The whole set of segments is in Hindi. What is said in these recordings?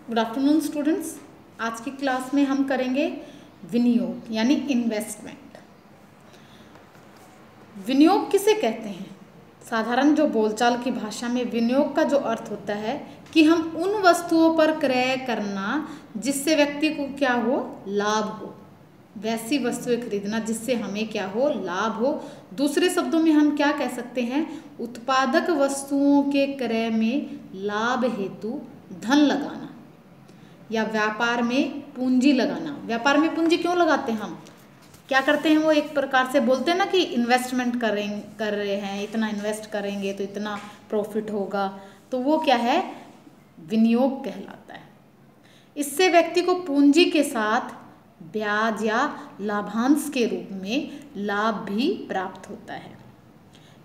Good afternoon students. आज की क्लास में हम करेंगे विनियोग यानी इन्वेस्टमेंट। विनियोग किसे कहते हैं? साधारण जो बोलचाल की भाषा में विनियोग का जो अर्थ होता है कि हम उन वस्तुओं पर क्रय करना जिससे व्यक्ति को क्या हो, लाभ हो। वैसी वस्तुएं खरीदना जिससे हमें क्या हो, लाभ हो। दूसरे शब्दों में हम क्या कह सकते हैं, उत्पादक वस्तुओं के क्रय में लाभ हेतु धन लगाना या व्यापार में पूंजी लगाना। व्यापार में पूंजी क्यों लगाते हैं? हम क्या करते हैं, वो एक प्रकार से बोलते हैं ना कि इन्वेस्टमेंट कर रहे हैं, इतना इन्वेस्ट करेंगे तो इतना प्रॉफिट होगा, तो वो क्या है, विनियोग कहलाता है। इससे व्यक्ति को पूंजी के साथ ब्याज या लाभांश के रूप में लाभ भी प्राप्त होता है।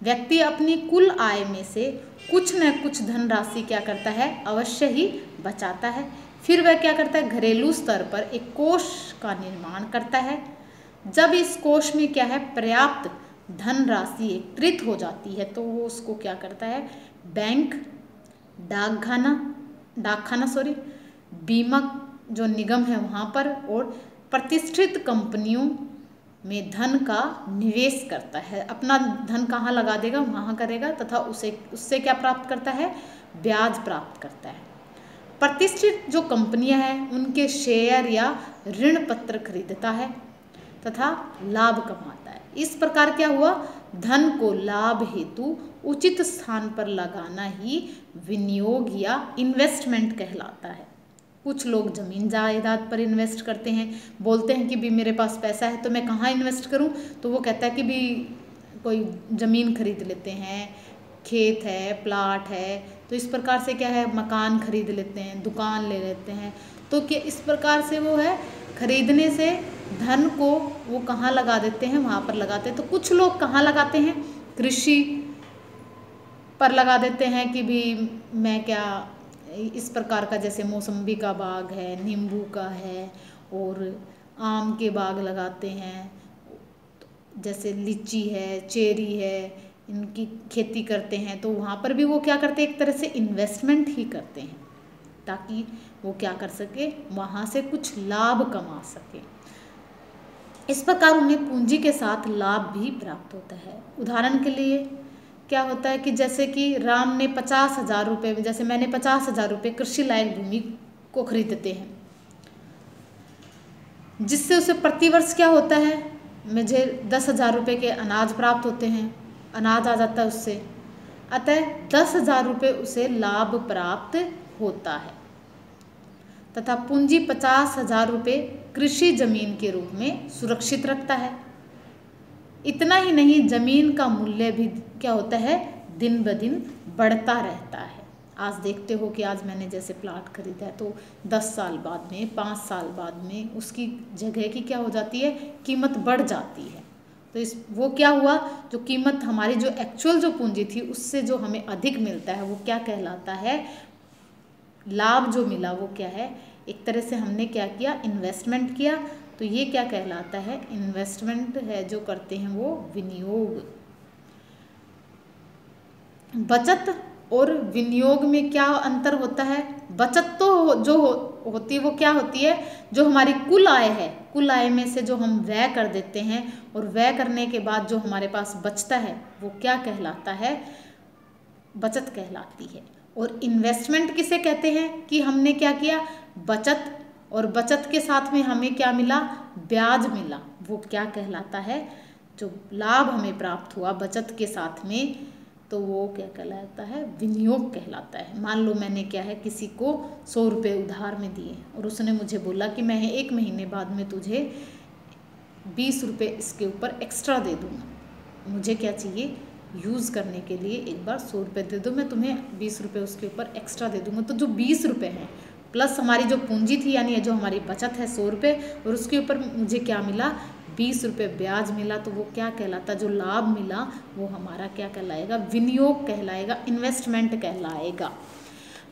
व्यक्ति अपनी कुल आय में से कुछ न कुछ धनराशि क्या करता है, अवश्य ही बचाता है। फिर वह क्या करता है, घरेलू स्तर पर एक कोष का निर्माण करता है। जब इस कोष में क्या है, पर्याप्त धनराशि एकत्रित हो जाती है तो वो उसको क्या करता है, बैंक, डाकखाना बीमा जो निगम है वहाँ पर और प्रतिष्ठित कंपनियों में धन का निवेश करता है। अपना धन कहाँ लगा देगा, वहाँ करेगा तथा उससे क्या प्राप्त करता है, ब्याज प्राप्त करता है। प्रतिष्ठित जो कंपनियां हैं उनके शेयर या ऋण पत्र खरीदता है तथा लाभ कमाता है। इस प्रकार क्या हुआ, धन को लाभ हेतु उचित स्थान पर लगाना ही विनियोग या इन्वेस्टमेंट कहलाता है। कुछ लोग जमीन जायदाद पर इन्वेस्ट करते हैं, बोलते हैं कि भी मेरे पास पैसा है तो मैं कहाँ इन्वेस्ट करूं, तो वो कहता है कि भी कोई ज़मीन खरीद लेते हैं, खेत है, प्लाट है, तो इस प्रकार से क्या है, मकान खरीद लेते हैं, दुकान ले लेते हैं। तो क्या इस प्रकार से वो है, खरीदने से धन को वो कहाँ लगा देते हैं, वहाँ पर लगाते हैं। तो कुछ लोग कहाँ लगाते हैं, कृषि पर लगा देते हैं कि भी मैं क्या इस प्रकार का, जैसे मौसम्बी का बाग है, नींबू का है और आम के बाग लगाते हैं, जैसे लीची है, चेरी है, इनकी खेती करते हैं। तो वहाँ पर भी वो क्या करते हैं, एक तरह से इन्वेस्टमेंट ही करते हैं ताकि वो क्या कर सके, वहाँ से कुछ लाभ कमा सके। इस प्रकार उन्हें पूंजी के साथ लाभ भी प्राप्त होता है। उदाहरण के लिए क्या होता है कि जैसे कि राम ने 50,000 रुपये में, जैसे मैंने 50,000 रुपये कृषि लायक भूमि को खरीदते हैं, जिससे उसे प्रतिवर्ष क्या होता है, मुझे 10,000 रुपये के अनाज प्राप्त होते हैं, अनाज आ जाता है उससे, अतः 10,000 रुपये उसे लाभ प्राप्त होता है तथा पूंजी 50,000 रुपये कृषि जमीन के रूप में सुरक्षित रखता है। इतना ही नहीं, जमीन का मूल्य भी क्या होता है, दिन ब दिन बढ़ता रहता है। आज देखते हो कि आज मैंने जैसे प्लाट खरीदा है तो 10 साल बाद में, 5 साल बाद में उसकी जगह की क्या हो जाती है, कीमत बढ़ जाती है। तो वो क्या हुआ, जो कीमत हमारी जो एक्चुअल जो पूंजी थी उससे जो हमें अधिक मिलता है वो क्या कहलाता है, लाभ जो मिला वो क्या है, एक तरह से हमने क्या किया, इन्वेस्टमेंट किया। तो ये क्या कहलाता है, इन्वेस्टमेंट है जो करते हैं वो विनियोग। बचत और विनियोग में क्या अंतर होता है? बचत तो जो होती है वो क्या होती है, जो हमारी कुल आय है, कुल आय में से जो हम व्यय कर देते हैं और व्यय करने के बाद जो हमारे पास बचता है वो क्या कहलाता है, बचत कहलाती है। और इन्वेस्टमेंट किसे कहते हैं कि हमने क्या किया, बचत, और बचत के साथ में हमें क्या मिला, ब्याज मिला, वो क्या कहलाता है, जो लाभ हमें प्राप्त हुआ बचत के साथ में, तो वो क्या कहलाता है, विनियोग कहलाता है। मान लो मैंने क्या है, किसी को 100 रुपये उधार में दिए और उसने मुझे बोला कि मैं 1 महीने बाद में तुझे 20 रुपये इसके ऊपर एक्स्ट्रा दे दूँगा, मुझे क्या चाहिए, यूज़ करने के लिए एक बार 100 रुपये दे दो, मैं तुम्हें 20 रुपये उसके ऊपर एक्स्ट्रा दे दूँगा। तो जो 20 रुपये हैं प्लस हमारी जो पूंजी थी, यानी जो हमारी बचत है 100 रुपये, और उसके ऊपर मुझे क्या मिला, 20 रुपये ब्याज मिला, तो वो क्या कहलाता, जो लाभ मिला वो हमारा क्या कहलाएगा, विनियोग कहलाएगा, इन्वेस्टमेंट कहलाएगा।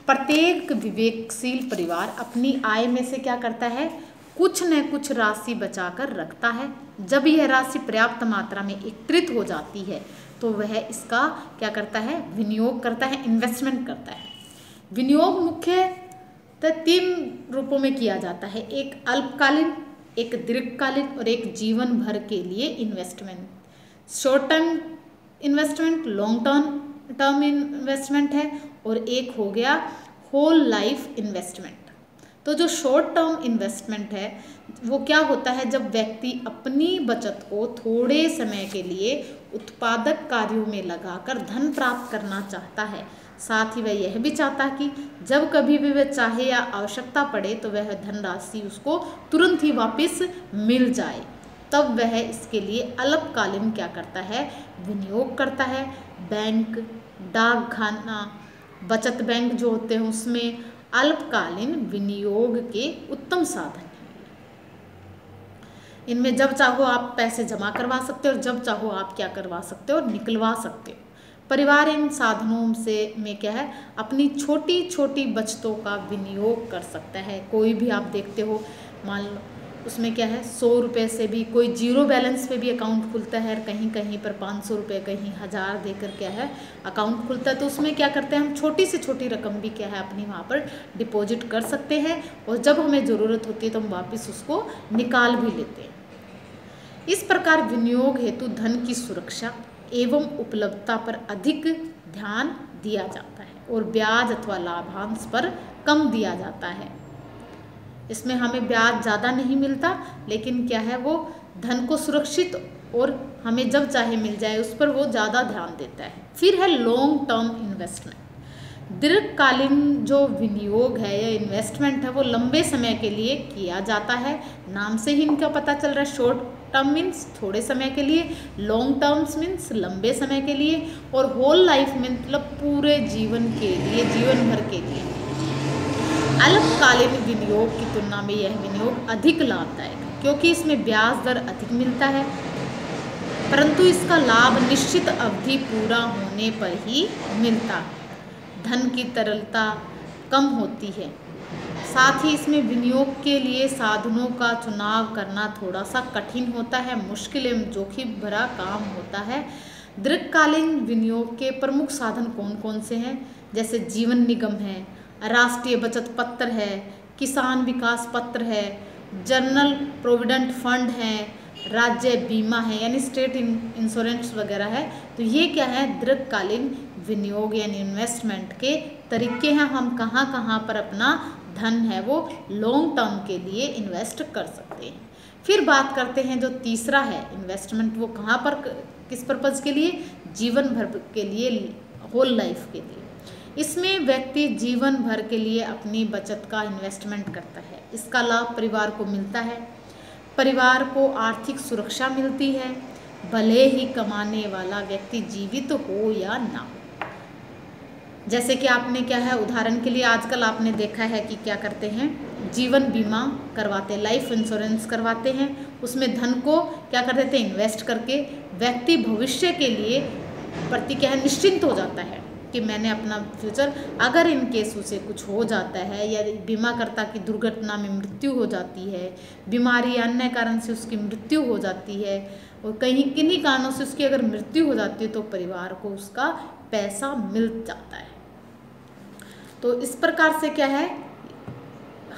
प्रत्येक विवेकशील परिवार अपनी आय में से क्या करता है, कुछ न कुछ राशि बचाकर रखता है। जब यह राशि पर्याप्त मात्रा में एकत्रित हो जाती है तो वह इसका क्या करता है, विनियोग करता है, इन्वेस्टमेंट करता है। विनियोग मुख्य तो 3 रूपों में किया जाता है, एक अल्पकालीन, एक दीर्घकालीन और एक जीवन भर के लिए investment. Short term investment, long term investment है, और एक हो गया होल लाइफ इन्वेस्टमेंट। तो जो शॉर्ट टर्म इन्वेस्टमेंट है वो क्या होता है, जब व्यक्ति अपनी बचत को थोड़े समय के लिए उत्पादक कार्यों में लगाकर धन प्राप्त करना चाहता है, साथ ही वह यह भी चाहता है कि जब कभी भी वह चाहे या आवश्यकता पड़े तो वह धनराशि उसको तुरंत ही वापस मिल जाए, तब वह इसके लिए अल्पकालीन क्या करता है, विनियोग करता है। बैंक, डाकखाना, बचत बैंक जो होते हैं उसमें अल्पकालीन विनियोग के उत्तम साधन हैं। इनमें जब चाहो आप पैसे जमा करवा सकते हो और जब चाहो आप क्या करवा सकते हो, निकलवा सकते हो। परिवार इन साधनों से में क्या है, अपनी छोटी छोटी बचतों का विनियोग कर सकता है। कोई भी आप देखते हो, मान लो उसमें क्या है, 100 रुपये से भी कोई जीरो बैलेंस पे भी अकाउंट खुलता है, कहीं कहीं पर 500 रुपये, कहीं 1000 देकर क्या है अकाउंट खुलता है। तो उसमें क्या करते हैं हम, छोटी से छोटी रकम भी क्या है अपनी वहाँ पर डिपॉजिट कर सकते हैं, और जब हमें ज़रूरत होती है तो हम वापस उसको निकाल भी लेते हैं। इस प्रकार विनियोग हेतु धन की सुरक्षा एवं उपलब्धता पर अधिक ध्यान दिया जाता है और ब्याज अथवा लाभांश पर कम दिया जाता है। इसमें हमें ब्याज ज़्यादा नहीं मिलता, लेकिन क्या है वो धन को सुरक्षित और हमें जब चाहे मिल जाए उस पर वो ज़्यादा ध्यान देता है। फिर है लॉन्ग टर्म इन्वेस्टमेंट। दीर्घकालीन जो विनियोग है या इन्वेस्टमेंट है वो लंबे समय के लिए किया जाता है। नाम से ही इनका पता चल रहा है, शॉर्ट टर्म मीन्स थोड़े समय के लिए, लॉन्ग टर्म्स मीन्स लंबे समय के लिए, और होल लाइफ मीन्स मतलब पूरे जीवन के लिए, जीवन भर के लिए। अल्पकालीन विनियोग की तुलना में यह विनियोग अधिक लाभदायक है क्योंकि इसमें ब्याज दर अधिक मिलता है, परंतु इसका लाभ निश्चित अवधि पूरा होने पर ही मिलता है। धन की तरलता कम होती है, साथ ही इसमें विनियोग के लिए साधनों का चुनाव करना थोड़ा सा कठिन होता है, मुश्किल एवं जोखिम भरा काम होता है। दीर्घकालीन विनियोग के प्रमुख साधन कौन कौन से हैं, जैसे जीवन निगम है, राष्ट्रीय बचत पत्र है, किसान विकास पत्र है, जनरल प्रोविडेंट फंड है, राज्य बीमा है यानी स्टेट इंश्योरेंस वगैरह है। तो ये क्या है, दीर्घकालीन विनियोग यानी इन्वेस्टमेंट के तरीके हैं। हम कहाँ कहाँ पर अपना धन है वो लॉन्ग टर्म के लिए इन्वेस्ट कर सकते हैं। फिर बात करते हैं जो तीसरा है इन्वेस्टमेंट, वो कहाँ पर किस पर्पज़ के लिए, जीवन भर के लिए, होल लाइफ के लिए। इसमें व्यक्ति जीवन भर के लिए अपनी बचत का इन्वेस्टमेंट करता है। इसका लाभ परिवार को मिलता है, परिवार को आर्थिक सुरक्षा मिलती है, भले ही कमाने वाला व्यक्ति जीवित हो या ना हो। जैसे कि आपने क्या है, उदाहरण के लिए आजकल आपने देखा है कि क्या करते हैं, जीवन बीमा करवाते हैं, लाइफ इंश्योरेंस करवाते हैं, उसमें धन को क्या कर देते हैं, इन्वेस्ट करके व्यक्ति भविष्य के लिए प्रति क्या है निश्चिंत हो जाता है कि मैंने अपना फ्यूचर, अगर इन केस उसे कुछ हो जाता है या बीमाकर्ता की दुर्घटना में मृत्यु हो जाती है, बीमारी अन्य कारण से उसकी मृत्यु हो जाती है, और कहीं किन्हीं कारणों से उसकी अगर मृत्यु हो जाती है तो परिवार को उसका पैसा मिल जाता है। तो इस प्रकार से क्या है,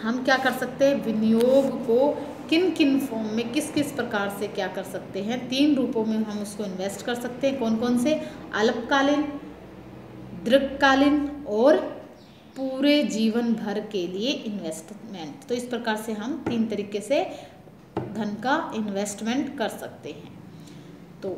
हम क्या कर सकते हैं, विनियोग को किन किन फॉर्म में किस किस प्रकार से क्या कर सकते हैं, 3 रूपों में हम उसको इन्वेस्ट कर सकते हैं। कौन कौन से, अल्पकालीन, दीर्घकालीन और पूरे जीवन भर के लिए इन्वेस्टमेंट। तो इस प्रकार से हम 3 तरीके से धन का इन्वेस्टमेंट कर सकते हैं। तो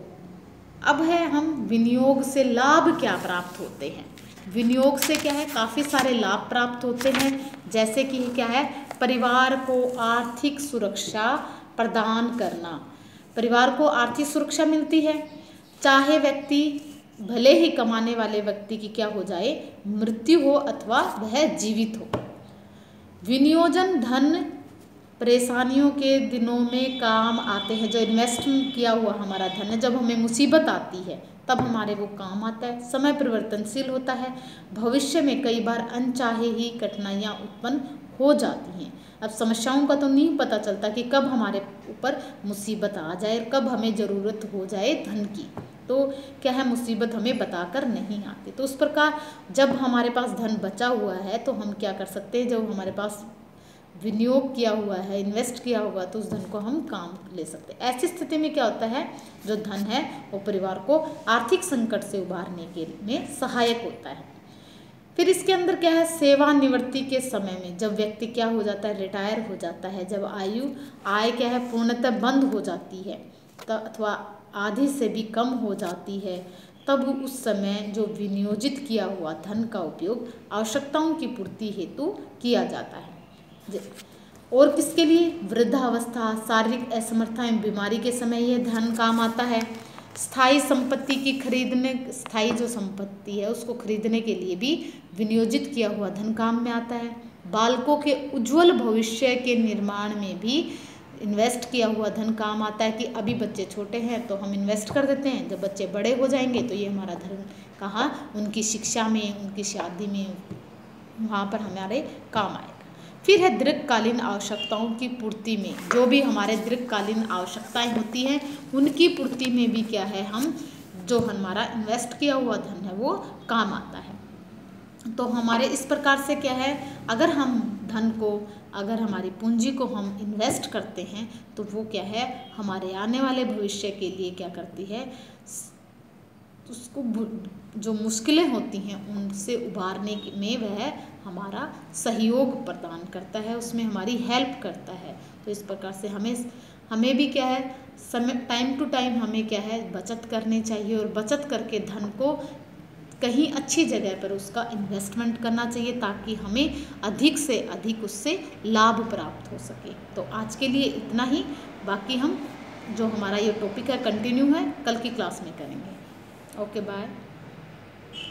अब है हम विनियोग से लाभ क्या प्राप्त होते हैं। विनियोग से क्या है, काफ़ी सारे लाभ प्राप्त होते हैं, जैसे कि क्या है, परिवार को आर्थिक सुरक्षा प्रदान करना। परिवार को आर्थिक सुरक्षा मिलती है, चाहे व्यक्ति भले ही कमाने वाले व्यक्ति की क्या हो जाए, मृत्यु हो अथवा वह जीवित हो। विनियोजन धन परेशानियों के दिनों में काम आते हैं। जो इन्वेस्ट किया हुआ हमारा धन है, जब हमें मुसीबत आती है तब हमारे वो काम आता है। समय परिवर्तनशील होता है, भविष्य में कई बार अनचाहे ही कठिनाइयाँ उत्पन्न हो जाती हैं। अब समस्याओं का तो नहीं पता चलता कि कब हमारे ऊपर मुसीबत आ जाए, कब हमें ज़रूरत हो जाए धन की। तो क्या है, मुसीबत हमें बताकर नहीं आती। तो उस प्रकार जब हमारे पास धन बचा हुआ है तो हम क्या कर सकते हैं, जब हमारे पास विनियोग किया हुआ है, इन्वेस्ट किया हुआ, तो उस धन को हम काम ले सकते हैं। ऐसी स्थिति में क्या होता है, जो धन है वो परिवार को आर्थिक संकट से उबारने के में सहायक होता है। फिर इसके अंदर क्या है, सेवानिवृत्ति के समय में जब व्यक्ति क्या हो जाता है, रिटायर हो जाता है, जब आय क्या है पूर्णतः बंद हो जाती है अथवा आधे से भी कम हो जाती है, तब उस समय जो विनियोजित किया हुआ धन का उपयोग आवश्यकताओं की पूर्ति हेतु किया जाता है। और किसके लिए, वृद्धावस्था, शारीरिक असमर्थता एवं बीमारी के समय यह धन काम आता है। स्थायी संपत्ति की खरीदने, स्थायी जो संपत्ति है उसको खरीदने के लिए भी विनियोजित किया हुआ धन काम में आता है। बालकों के उज्जवल भविष्य के निर्माण में भी इन्वेस्ट किया हुआ धन काम आता है, कि अभी बच्चे छोटे हैं तो हम इन्वेस्ट कर देते हैं, जब बच्चे बड़े हो जाएंगे तो ये हमारा धन कहाँ, उनकी शिक्षा में, उनकी शादी में, वहाँ पर हमारे काम आएगा। फिर है दीर्घकालीन आवश्यकताओं की पूर्ति में, जो भी हमारे दीर्घकालीन आवश्यकताएं होती हैं उनकी पूर्ति में भी क्या है, हम जो हमारा इन्वेस्ट किया हुआ धन है वो काम आता है। तो हमारे इस प्रकार से क्या है, अगर हम धन को, अगर हमारी पूंजी को हम इन्वेस्ट करते हैं तो वो क्या है, हमारे आने वाले भविष्य के लिए क्या करती है, उसको जो मुश्किलें होती हैं उनसे उबारने में वह हमारा सहयोग प्रदान करता है, उसमें हमारी हेल्प करता है। तो इस प्रकार से हमें भी क्या है, समय टाइम टू टाइम हमें क्या है, बचत करनी चाहिए, और बचत करके धन को कहीं अच्छी जगह पर उसका इन्वेस्टमेंट करना चाहिए, ताकि हमें अधिक से अधिक उससे लाभ प्राप्त हो सके। तो आज के लिए इतना ही, बाकी हम जो हमारा ये टॉपिक है कंटिन्यू है कल की क्लास में करेंगे। Okay bye.